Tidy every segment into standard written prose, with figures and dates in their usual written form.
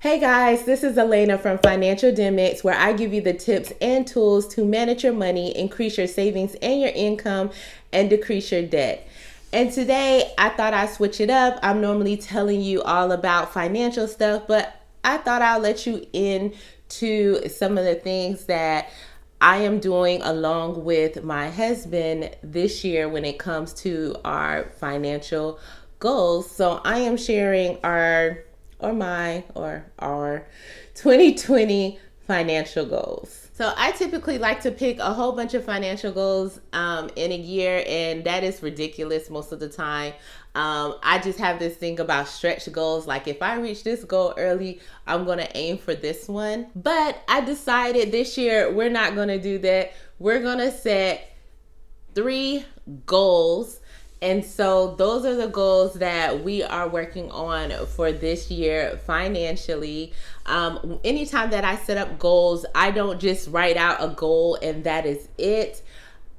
Hey guys, this is Elena from Financialdemics, where I give you the tips and tools to manage your money, increase your savings and your income, and decrease your debt. And today I thought I'd switch it up. I'm normally telling you all about financial stuff, but I thought I'll let you into some of the things that I am doing along with my husband this year when it comes to our financial goals. So I am sharing our 2020 financial goals. So I typically like to pick a whole bunch of financial goals in a year, and that is ridiculous most of the time. I just have this thing about stretch goals. Like if I reach this goal early, I'm going to aim for this one. But I decided this year we're not going to do that. We're going to set 3 goals. And so those are the goals that we are working on for this year financially. Anytime that I set up goals, I don't just write out a goal and that is it.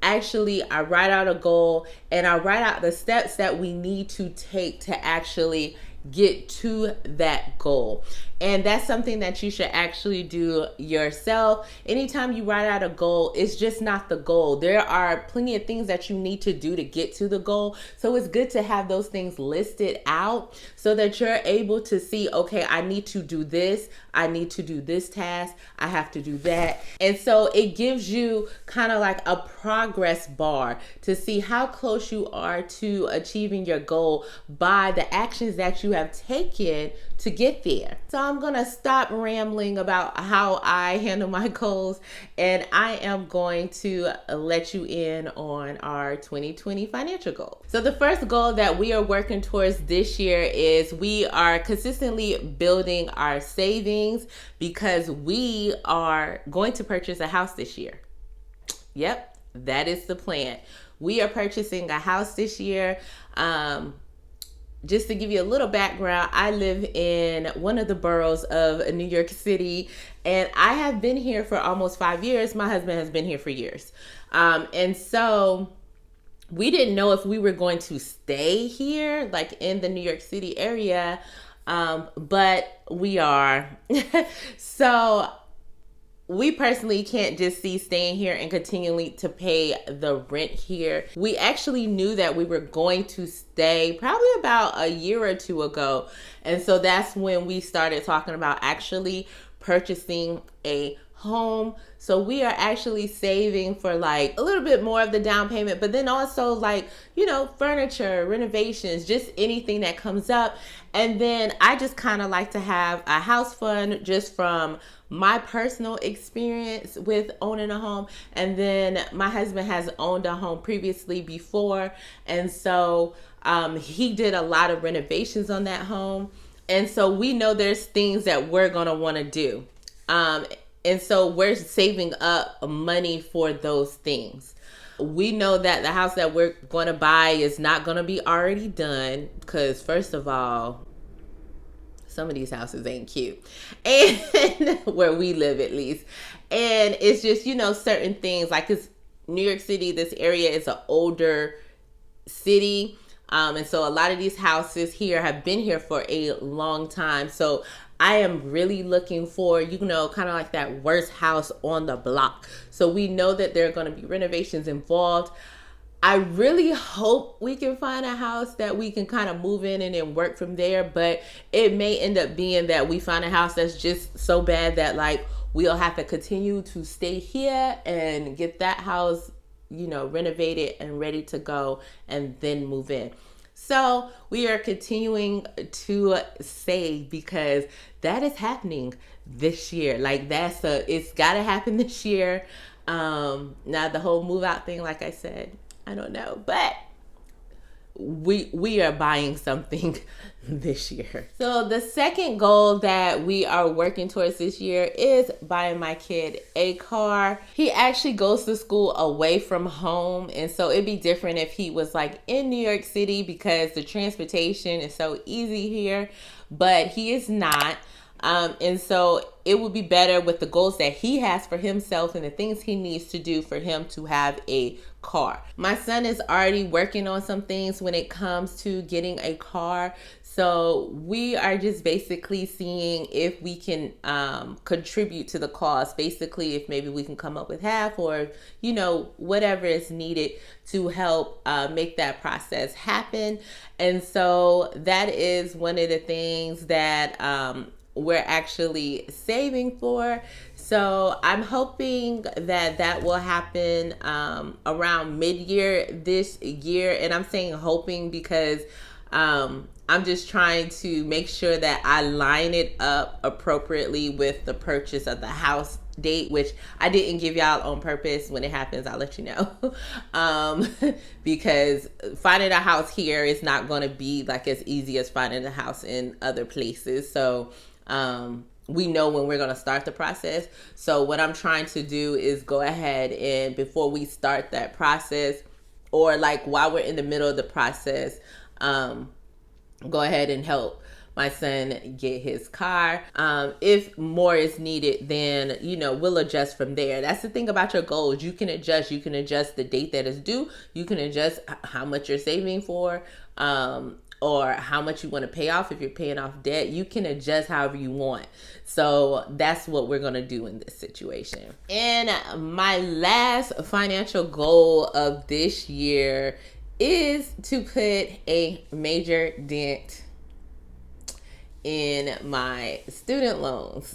Actually, I write out a goal and I write out the steps that we need to take to actually get to that goal. And that's something that you should actually do yourself. Anytime you write out a goal, it's just not the goal. There are plenty of things that you need to do to get to the goal. So it's good to have those things listed out so that you're able to see, okay, I need to do this. I need to do this task. I have to do that. And so it gives you kind of like a progress bar to see how close you are to achieving your goal by the actions that you have taken to get there. So I'm going to stop rambling about how I handle my goals, and I am going to let you in on our 2020 financial goals. So the first goal that we are working towards this year is we are consistently building our savings because we are going to purchase a house this year. Yep, that is the plan. We are purchasing a house this year. Just to give you a little background, I live in one of the boroughs of New York City, and I have been here for almost 5 years. My husband has been here for years. And so we didn't know if we were going to stay here, like in the New York City area, but we are. So we personally can't just see staying here and continuing to pay the rent here. We actually knew that we were going to stay probably about a year or two ago. And so that's when we started talking about actually purchasing a home. So we are actually saving for like a little bit more of the down payment, but then also like, furniture, renovations, just anything that comes up. And then I just kind of like to have a house fund just from my personal experience with owning a home. And then my husband has owned a home previously before. And so he did a lot of renovations on that home. And so we know there's things that we're going to want to do. And so we're saving up money for those things. We know that the house that we're going to buy is not going to be already done because, first of all, some of these houses ain't cute, and where we live at least. And it's just, certain things like it's New York City, this area is an older city. And so a lot of these houses here have been here for a long time. So I am really looking for, kind of like that worst house on the block. So we know that there are going to be renovations involved. I really hope we can find a house that we can kind of move in and then work from there. But it may end up being that we find a house that's just so bad that like we'll have to continue to stay here and get that house, renovated and ready to go and then move in. So we are continuing to save because that is happening this year. Like it's got to happen this year. Now the whole move out thing, like I said, I don't know, but we are buying something this year. So the second goal that we are working towards this year is buying my kid a car. He actually goes to school away from home, and so it'd be different if he was like in New York City because the transportation is so easy here, but he is not. And so it would be better with the goals that he has for himself and the things he needs to do for him to have a car. My son is already working on some things when it comes to getting a car. So we are just basically seeing if we can contribute to the cost. Basically, if maybe we can come up with half, or whatever is needed to help make that process happen. And so that is one of the things that we're actually saving for. So I'm hoping that that will happen around mid-year this year. And I'm saying hoping because I'm just trying to make sure that I line it up appropriately with the purchase of the house date, which I didn't give y'all on purpose. When it happens, I'll let you know. Because finding a house here is not going to be like as easy as finding a house in other places. So we know when we're going to start the process. So what I'm trying to do is go ahead and before we start that process, or like while we're in the middle of the process, go ahead and help my son get his car. If more is needed, then we'll adjust from there. That's the thing about your goals. You can adjust. You can adjust the date that is due. You can adjust how much you're saving for, or how much you want to pay off. If you're paying off debt, you can adjust however you want. So that's what we're going to do in this situation. And my last financial goal of this year is to put a major dent in my student loans.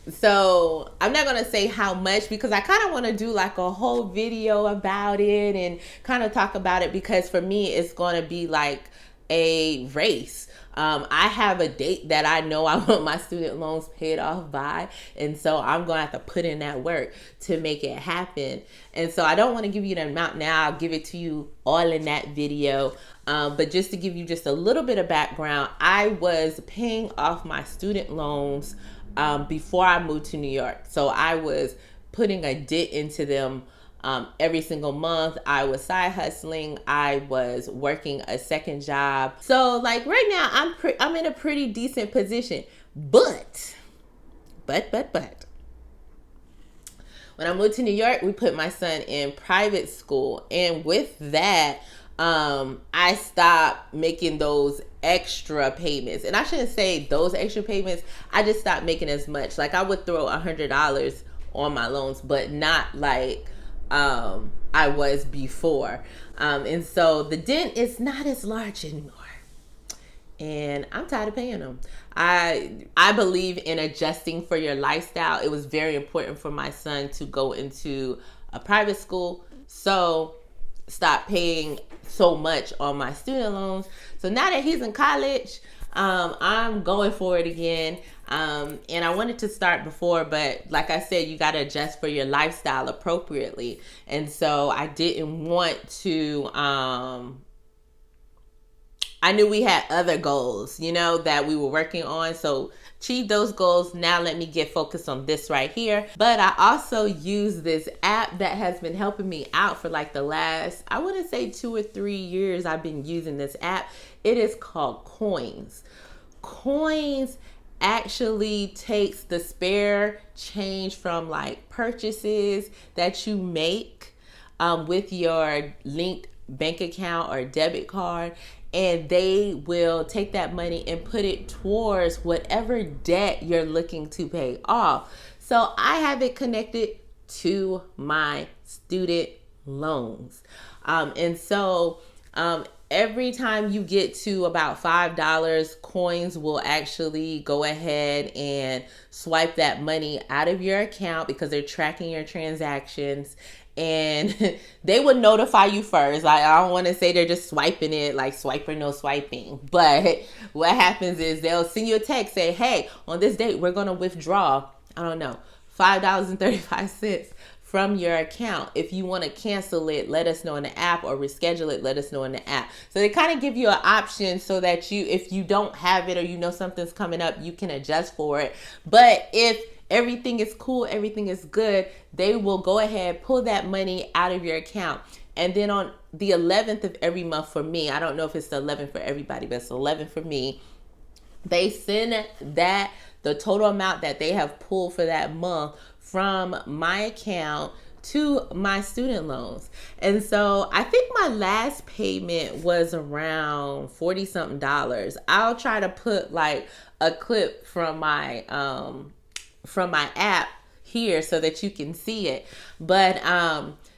So I'm not going to say how much, because I kind of want to do like a whole video about it and kind of talk about it, because for me, it's going to be like a race. I have a date that I know I want my student loans paid off by. And so I'm going to have to put in that work to make it happen. And so I don't want to give you the amount now. I'll give it to you all in that video. But just to give you just a little bit of background, I was paying off my student loans before I moved to New York. So I was putting a dent into them every single month. I was side hustling. I was working a second job. So like right now I'm in a pretty decent position. But when I moved to New York, we put my son in private school. And with that, I stopped making those extra payments. And I shouldn't say those extra payments. I just stopped making as much. Like I would throw $100 on my loans, but not like I was before. And so the dent is not as large anymore. And I'm tired of paying them. I believe in adjusting for your lifestyle. It was very important for my son to go into a private school. So stop paying so much on my student loans. So now that he's in college, I'm going for it again. And I wanted to start before, but like I said, you got to adjust for your lifestyle appropriately. And so I didn't want to, I knew we had other goals, that we were working on. So achieve those goals. Now let me get focused on this right here. But I also use this app that has been helping me out for like the last, I want to say 2 or 3 years. I've been using this app. It is called Coins. Coins actually takes the spare change from like purchases that you make with your linked bank account or debit card, and they will take that money and put it towards whatever debt you're looking to pay off. So I have it connected to my student loans. And so every time you get to about $5, Coins will actually go ahead and swipe that money out of your account because they're tracking your transactions. And they would notify you first. Like, I don't want to say they're just swiping it, like swipe or no swiping. But what happens is they'll send you a text, say, hey, on this date, we're going to withdraw, I don't know, $5.35 from your account. If you want to cancel it, let us know in the app, or reschedule it, let us know in the app. So they kind of give you an option so that if you don't have it, or something's coming up, you can adjust for it. But if everything is cool, everything is good, they will go ahead, pull that money out of your account. And then on the 11th of every month for me, I don't know if it's the 11th for everybody, but it's the 11th for me, they send the total amount that they have pulled for that month from my account to my student loans. And so I think my last payment was around 40 something dollars. I'll try to put like a clip from my app here so that you can see it. But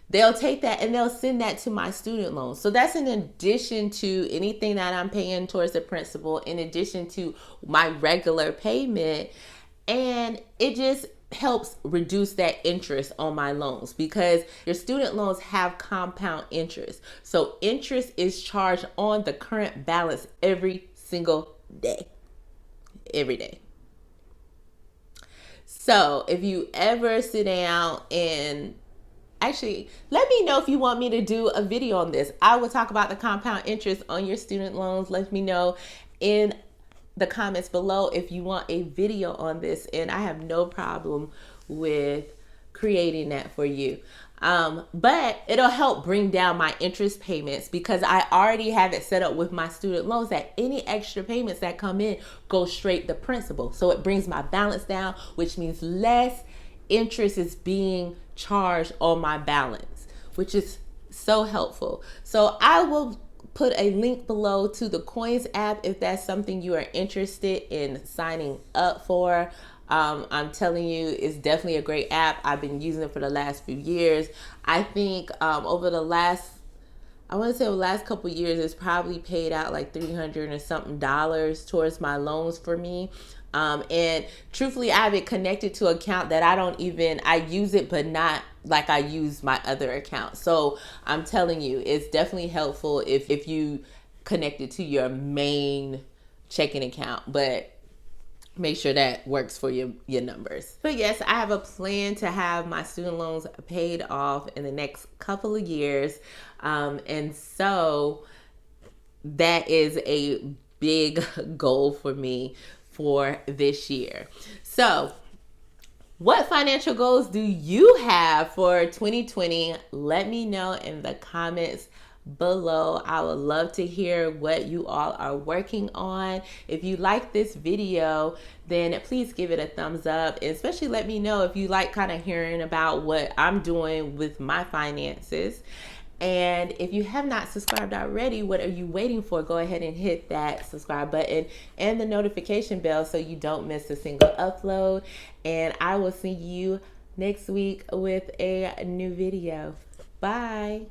they'll take that and they'll send that to my student loans. So that's in addition to anything that I'm paying towards the principal, in addition to my regular payment. And it just helps reduce that interest on my loans, because your student loans have compound interest. So interest is charged on the current balance every single day. Every day. So if you ever sit down and actually, let me know if you want me to do a video on this. I will talk about the compound interest on your student loans. Let me know in the comments below if you want a video on this, and I have no problem with creating that for you. But it'll help bring down my interest payments, because I already have it set up with my student loans that any extra payments that come in go straight to principal. So it brings my balance down, which means less interest is being charged on my balance, which is so helpful. So I will put a link below to the Coins app if that's something you are interested in signing up for. I'm telling you, it's definitely a great app. I've been using it for the last few years. I think over the last, I want to say the last couple of years, it's probably paid out like $300 or something towards my loans for me. And truthfully, I have it connected to an account that I use it, but not like I use my other account. So I'm telling you, it's definitely helpful if you connect it to your main checking account, but make sure that works for your numbers. But yes, I have a plan to have my student loans paid off in the next couple of years. And so that is a big goal for me for this year. So what financial goals do you have for 2020? Let me know in the comments below. I would love to hear what you all are working on. If you like this video, then please give it a thumbs up, and especially let me know if you like kind of hearing about what I'm doing with my finances. And if you have not subscribed already, what are you waiting for? Go ahead and hit that subscribe button and the notification bell so you don't miss a single upload. And I will see you next week with a new video. Bye.